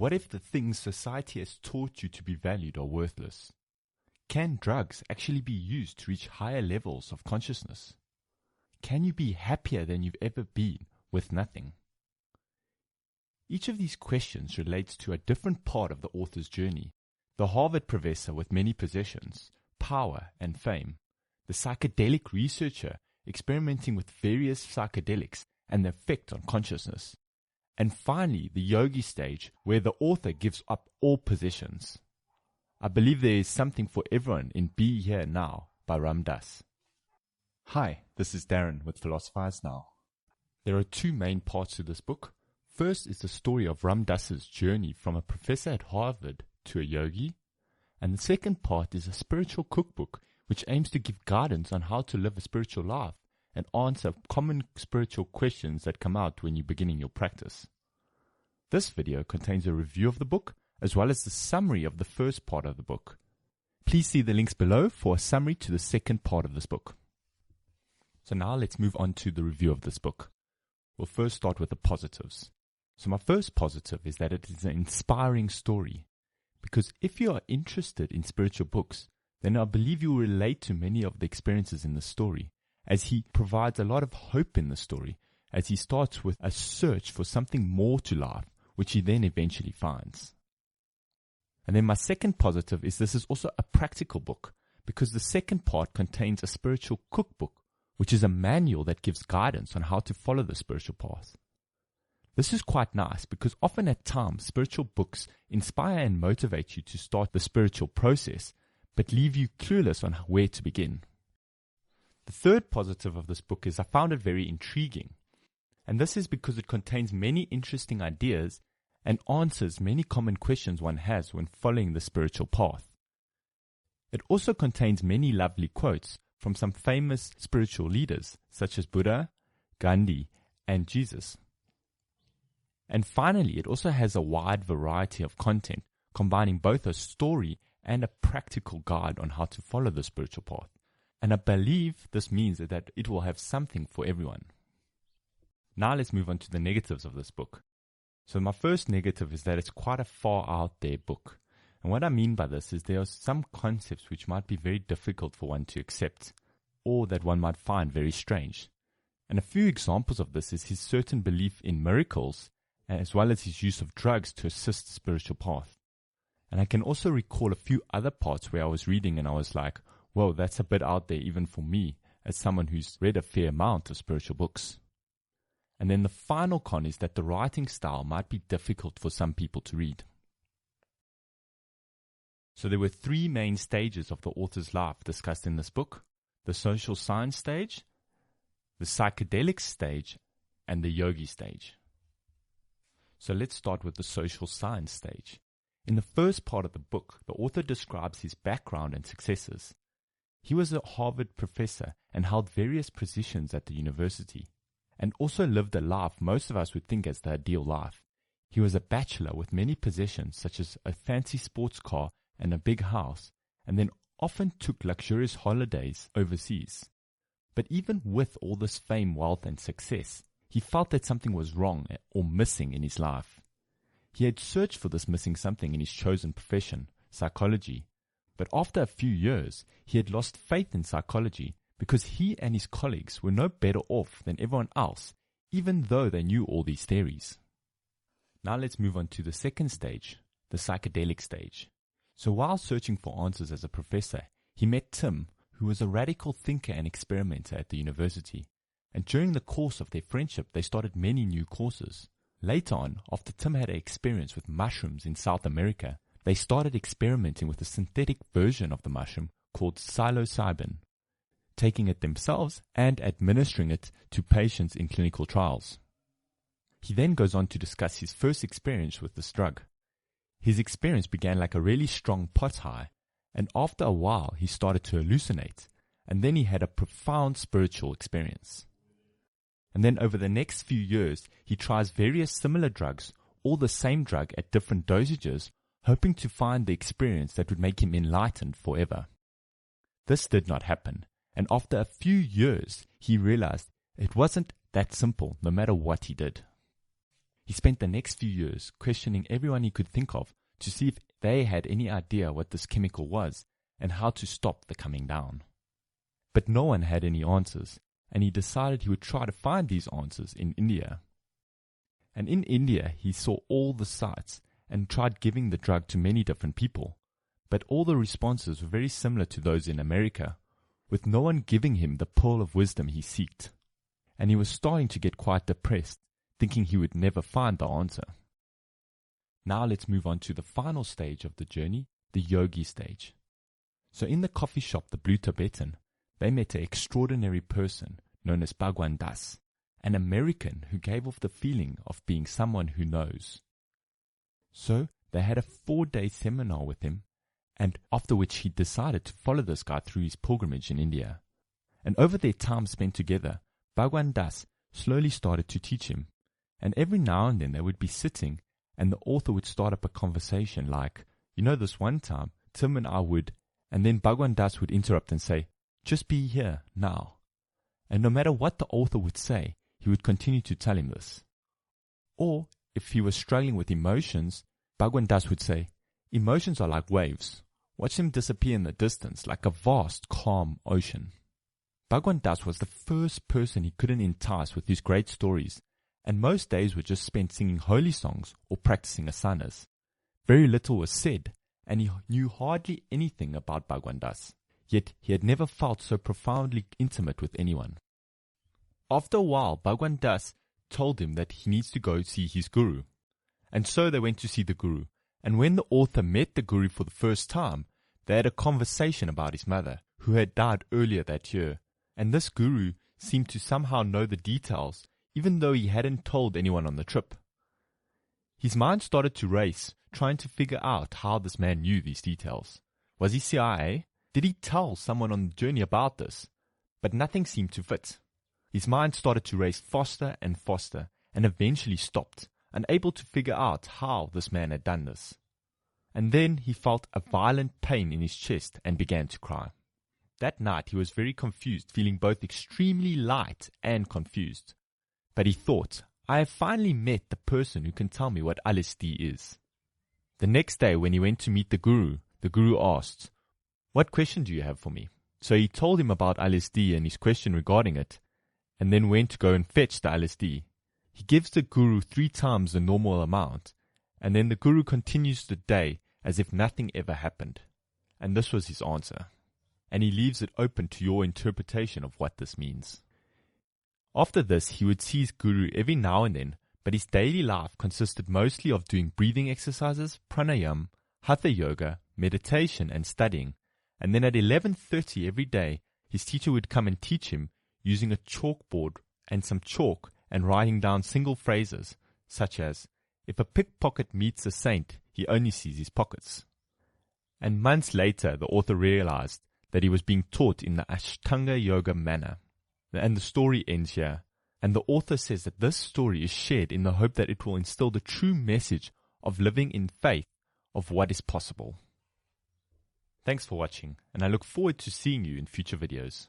What if the things society has taught you to be valued are worthless? Can drugs actually be used to reach higher levels of consciousness? Can you be happier than you've ever been with nothing? Each of these questions relates to a different part of the author's journey. The Harvard professor with many possessions, power and fame. The psychedelic researcher experimenting with various psychedelics and the effect on consciousness. And finally, the Yogi Stage, where the author gives up all possessions. I believe there is something for everyone in Be Here Now by Ram Dass. Hi, this is Darren with Philosophize Now. There are two main parts to this book. First is the story of Ram Dass's journey from a professor at Harvard to a yogi. And the second part is a spiritual cookbook which aims to give guidance on how to live a spiritual life and answer common spiritual questions that come out when you're beginning your practice. This video contains a review of the book as well as the summary of the first part of the book. Please see the links below for a summary to the second part of this book. So now let's move on to the review of this book. We'll first start with the positives. So my first positive is that it is an inspiring story. Because if you are interested in spiritual books, then I believe you will relate to many of the experiences in the story, as he provides a lot of hope in the story, as he starts with a search for something more to life, which he then eventually finds. And then my second positive is this is also a practical book, because the second part contains a spiritual cookbook, which is a manual that gives guidance on how to follow the spiritual path. This is quite nice because often at times spiritual books inspire and motivate you to start the spiritual process, but leave you clueless on where to begin. The third positive of this book is I found it very intriguing, and this is because it contains many interesting ideas and answers many common questions one has when following the spiritual path. It also contains many lovely quotes from some famous spiritual leaders such as Buddha, Gandhi, and Jesus. And finally, it also has a wide variety of content, combining both a story and a practical guide on how to follow the spiritual path. And I believe this means that it will have something for everyone. Now let's move on to the negatives of this book. So my first negative is that it's quite a far out there book. And what I mean by this is there are some concepts which might be very difficult for one to accept, or that one might find very strange. And a few examples of this is his certain belief in miracles, as well as his use of drugs to assist the spiritual path. And I can also recall a few other parts where I was reading and I was like, whoa, that's a bit out there even for me, as someone who's read a fair amount of spiritual books. And then the final con is that the writing style might be difficult for some people to read. So there were three main stages of the author's life discussed in this book: the social science stage, the psychedelic stage, and the yogi stage. So let's start with the social science stage. In the first part of the book, the author describes his background and successes. He was a Harvard professor and held various positions at the university, and also lived a life most of us would think as the ideal life. He was a bachelor with many possessions such as a fancy sports car and a big house, and then often took luxurious holidays overseas. But even with all this fame, wealth and success, he felt that something was wrong or missing in his life. He had searched for this missing something in his chosen profession, psychology. But after a few years, he had lost faith in psychology because he and his colleagues were no better off than everyone else, even though they knew all these theories. Now let's move on to the second stage, the psychedelic stage. So while searching for answers as a professor, he met Tim, who was a radical thinker and experimenter at the university. And during the course of their friendship, they started many new courses. Later on, after Tim had an experience with mushrooms in South America, they started experimenting with a synthetic version of the mushroom called psilocybin, taking it themselves and administering it to patients in clinical trials. He then goes on to discuss his first experience with this drug. His experience began like a really strong pot high, and after a while he started to hallucinate, and then he had a profound spiritual experience. And then over the next few years, he tries various similar drugs, or the same drug at different dosages, hoping to find the experience that would make him enlightened forever. This did not happen, and after a few years, he realized it wasn't that simple no matter what he did. He spent the next few years questioning everyone he could think of to see if they had any idea what this chemical was and how to stop the coming down. But no one had any answers, and he decided he would try to find these answers in India. And in India, he saw all the sites and tried giving the drug to many different people, but all the responses were very similar to those in America, with no one giving him the pearl of wisdom he sought. And he was starting to get quite depressed, thinking he would never find the answer. Now let's move on to the final stage of the journey, the Yogi Stage. So in the coffee shop, the Blue Tibetan, they met an extraordinary person known as Bhagwan Das, an American who gave off the feeling of being someone who knows. So they had a 4-day seminar with him, and after which he decided to follow this guy through his pilgrimage in India. And over their time spent together, Bhagwan Das slowly started to teach him, and every now and then they would be sitting and the author would start up a conversation like, you know, this one time, Tim and I would, and then Bhagwan Das would interrupt and say, just be here now. And no matter what the author would say, he would continue to tell him this. Or, if he was struggling with emotions, Bhagwan Das would say, emotions are like waves. Watch them disappear in the distance like a vast, calm ocean. Bhagwan Das was the first person he couldn't entice with his great stories, and most days were just spent singing holy songs or practicing asanas. Very little was said, and he knew hardly anything about Bhagwan Das, yet he had never felt so profoundly intimate with anyone. After a while, Bhagwan Das told him that he needs to go see his guru. And so they went to see the guru, and when the author met the guru for the first time, they had a conversation about his mother, who had died earlier that year, and this guru seemed to somehow know the details, even though he hadn't told anyone on the trip. His mind started to race, trying to figure out how this man knew these details. Was he CIA? Did he tell someone on the journey about this? But nothing seemed to fit. His mind started to race faster and faster, and eventually stopped, unable to figure out how this man had done this. And then he felt a violent pain in his chest and began to cry. That night he was very confused, feeling both extremely light and confused. But he thought, I have finally met the person who can tell me what LSD is. The next day when he went to meet the guru asked, what question do you have for me? So he told him about LSD and his question regarding it, and then went to go and fetch the LSD. He gives the guru 3 times the normal amount, and then the guru continues the day as if nothing ever happened. And this was his answer. And he leaves it open to your interpretation of what this means. After this, he would see his guru every now and then, but his daily life consisted mostly of doing breathing exercises, pranayam, hatha yoga, meditation and studying. And then at 11:30 every day, his teacher would come and teach him using a chalkboard and some chalk and writing down single phrases, such as, if a pickpocket meets a saint, he only sees his pockets. And months later, the author realized that he was being taught in the Ashtanga Yoga manner. And the story ends here. And the author says that this story is shared in the hope that it will instill the true message of living in faith of what is possible. Thanks for watching, and I look forward to seeing you in future videos.